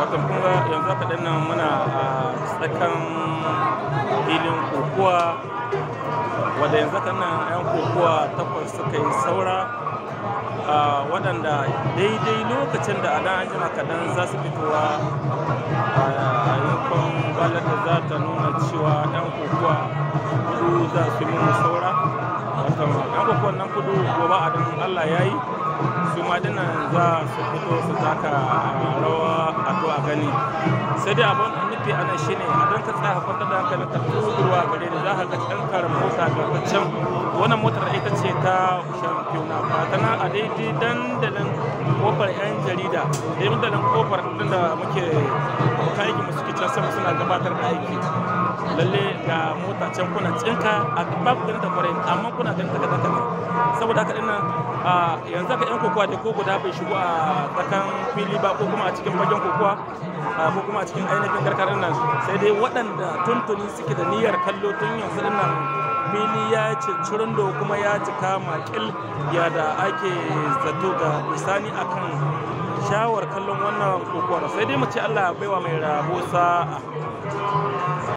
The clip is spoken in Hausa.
Wato kun ga yanzu haka ɗin nan muna a tsakan filin kokuwa, wanda yanzu haka nan 'yan kokuwa 8 suka yi saura, waɗanda daidai lokacin da a dan an jima kaɗan za su fitowa a yankon balar da za ta nuna cewa 'yan kokuwa 4 za su yi saura. Wato 'yan kokuwan nan 4 gobe a dan Allah ya yi su ma dinnan za su fito su taka rawa a to a gani. Sai dai abin nufi a nan shine a don ka tsaya kwantar da hankali ta kudurwa gare ni za ka ga ɗan mota ga can wannan motar ita ce ta shampiyona ba ta nan a daidai dandalin kofar 'yan jarida da dandalin kofar ɗin da muke kan aiki mu suke can sama suna gabatar da aiki. Lalle ga mota can kuna tsinka a babu ganin ta kwarai amma kuna ganin ta kaza kaza. Saboda haka dinnan yanzu haka 'yan kokowa da ko guda bai shigo a tsakan fili ba ko kuma a cikin fagen kokowa ko kuma a cikin ainihin karkarar nan, sai dai waɗanda tuntuni suke da niyyar kallo tun yanzu nan fili ya cincirin da kuma ya cika makil ya da ake zato ga bisani akan shawar kallon wannan kokowar. Sai dai mu ce Allah baiwa mai rabo sa'a.